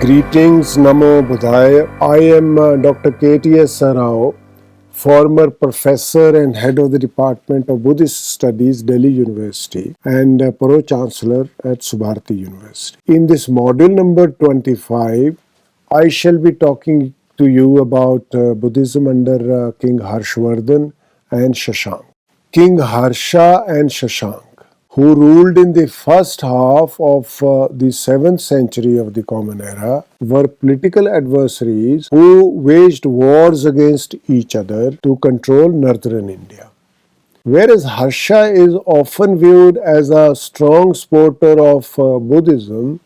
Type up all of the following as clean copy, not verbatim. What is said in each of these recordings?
Greetings, Namo Buddhaya. I am Dr. K.T.S. Rao, former professor and head of the Department of Buddhist Studies, Delhi University, and Pro-Chancellor at Subharti University. In this module number 25, I shall be talking to you about Buddhism under King Harshvardhan and Sasanka. King Harsa and Sasanka, who ruled in the first half of the 7th century of the Common Era, were political adversaries who waged wars against each other to control northern India. Whereas Harsha is often viewed as a strong supporter of Buddhism,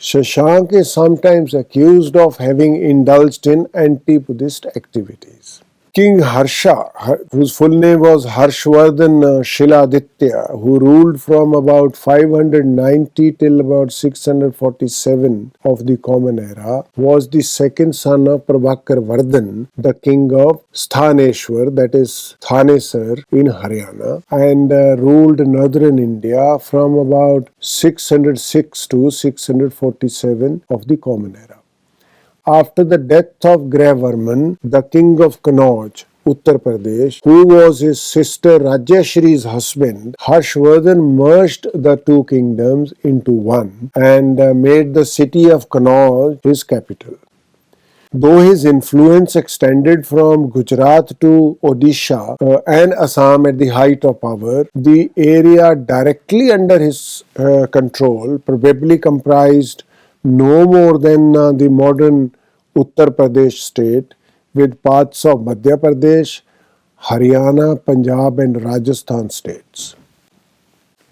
Sasanka is sometimes accused of having indulged in anti-Buddhist activities. King Harsha, whose full name was Harshvardhan Shiladitya, who ruled from about 590 till about 647 of the Common Era, was the second son of Prabhakar Vardhan, the king of Sthaneshwar, that is Thanesar in Haryana, and ruled northern India from about 606 to 647 of the Common Era. After the death of Gravavarman, the king of Kannauj, Uttar Pradesh, who was his sister Rajyashri's husband, Harshvardhan merged the two kingdoms into one and made the city of Kannauj his capital. Though his influence extended from Gujarat to Odisha and Assam at the height of power, the area directly under his control probably comprised no more than the modern Uttar Pradesh state, with parts of Madhya Pradesh, Haryana, Punjab and Rajasthan states.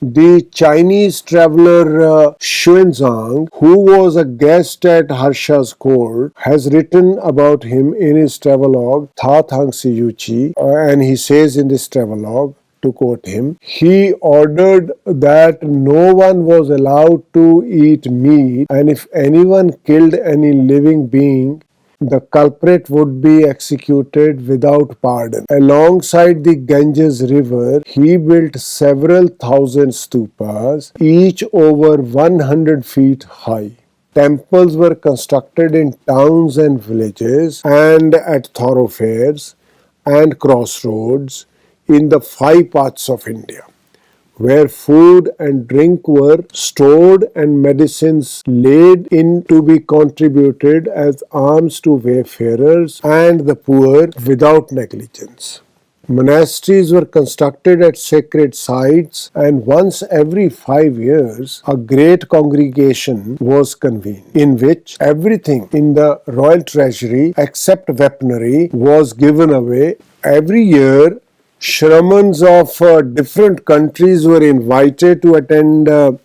The Chinese traveller Xuanzang, who was a guest at Harsha's court, has written about him in his travelogue Tha Thang Si Yuchi, and he says in this travelogue, to quote him, he ordered that no one was allowed to eat meat, and if anyone killed any living being, the culprit would be executed without pardon. Alongside the Ganges river, he built several thousand stupas, each over 100 feet high. Temples were constructed in towns and villages and at thoroughfares and crossroads in the 5 parts of India, where food and drink were stored and medicines laid in to be contributed as alms to wayfarers and the poor without negligence. Monasteries were constructed at sacred sites, and once every 5 years a great congregation was convened, in which everything in the royal treasury except weaponry was given away. Every year Shramans of different countries were invited to attend a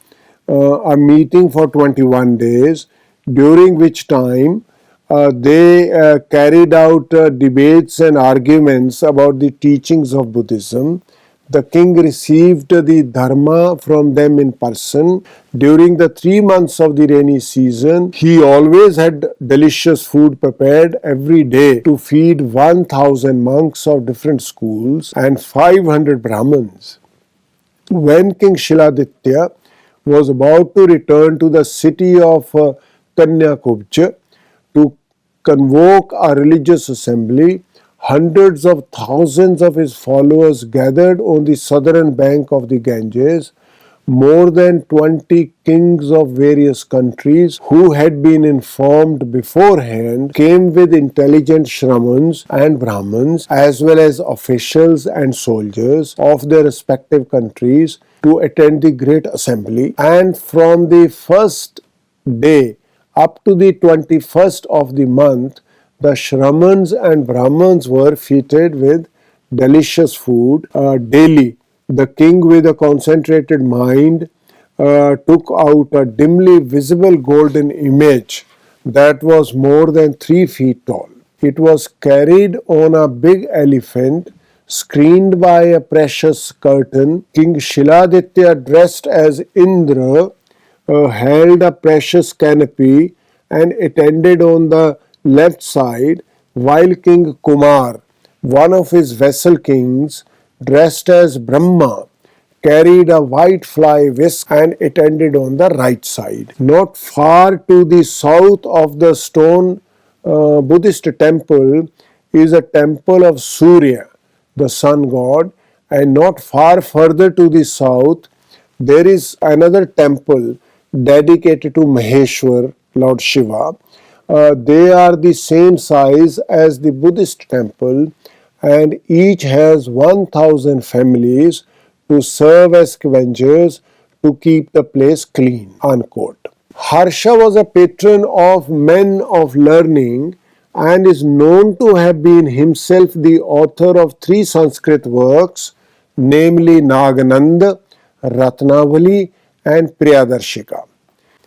meeting for 21 days, during which time they carried out debates and arguments about the teachings of Buddhism. The king received the dharma from them in person. During the 3 months of the rainy season, he always had delicious food prepared every day to feed 1,000 monks of different schools and 500 Brahmins. When King Shiladitya was about to return to the city of Kanyakubja to convoke a religious assembly, hundreds of thousands of his followers gathered on the southern bank of the Ganges. More than 20 kings of various countries who had been informed beforehand came with intelligent Shramans and Brahmins as well as officials and soldiers of their respective countries to attend the great assembly, and from the first day up to the 21st of the month, the Shramans and Brahmins were feted with delicious food daily. The king, with a concentrated mind, took out a dimly visible golden image that was more than 3 feet tall. It was carried on a big elephant, screened by a precious curtain. King Shiladitya, dressed as Indra, held a precious canopy and attended on the left side, while King Kumar, one of his vassal kings, dressed as Brahma, carried a white fly whisk and it ended on the right side. Not far to the south of the stone Buddhist temple is a temple of Surya, the sun god, and not far further to the south there is another temple dedicated to Maheshwar, Lord Shiva. They are the same size as the Buddhist temple and each has 1,000 families to serve as scavengers to keep the place clean. Unquote. Harsha was a patron of men of learning and is known to have been himself the author of 3 Sanskrit works, namely Nagananda, Ratnavali, and Priyadarshika.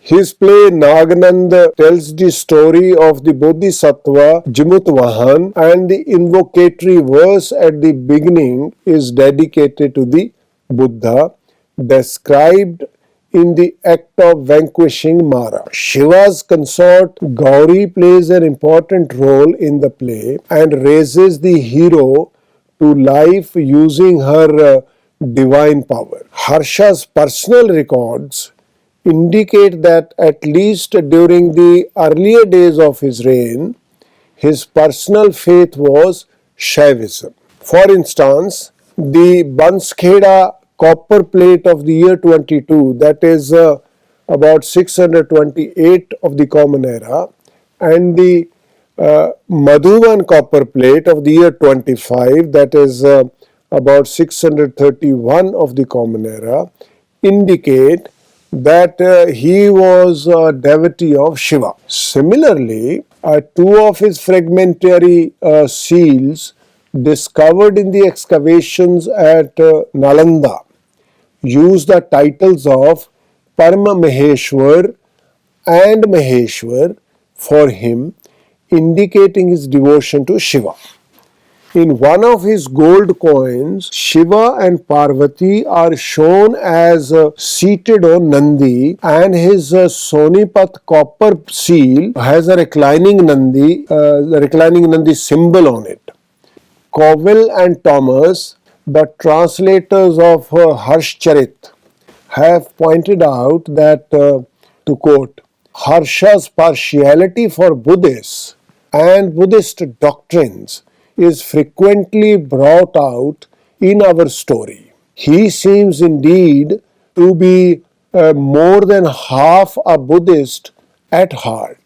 His play Nagananda tells the story of the Bodhisattva Jimutvahan, and the invocatory verse at the beginning is dedicated to the Buddha, described in the act of vanquishing Mara. Shiva's consort Gauri plays an important role in the play and raises the hero to life using her divine power. Harsha's personal records indicate that at least during the earlier days of his reign, his personal faith was Shaivism. For instance, the Banskheda copper plate of the year 22, that is about 628 of the Common Era, and the Madhuban copper plate of the year 25, that is about 631 of the Common Era, indicate that he was a devotee of Shiva. Similarly, 2 of his fragmentary seals discovered in the excavations at Nalanda use the titles of Parama Maheshwar and Maheshwar for him, indicating his devotion to Shiva. In one of his gold coins, Shiva and Parvati are shown as seated on Nandi, and his Sonipat copper seal has a reclining Nandi symbol on it. Covell and Thomas, the translators of Harshcharit, have pointed out that, to quote, Harsha's partiality for Buddhists and Buddhist doctrines is frequently brought out in our story. He seems indeed to be more than half a Buddhist at heart.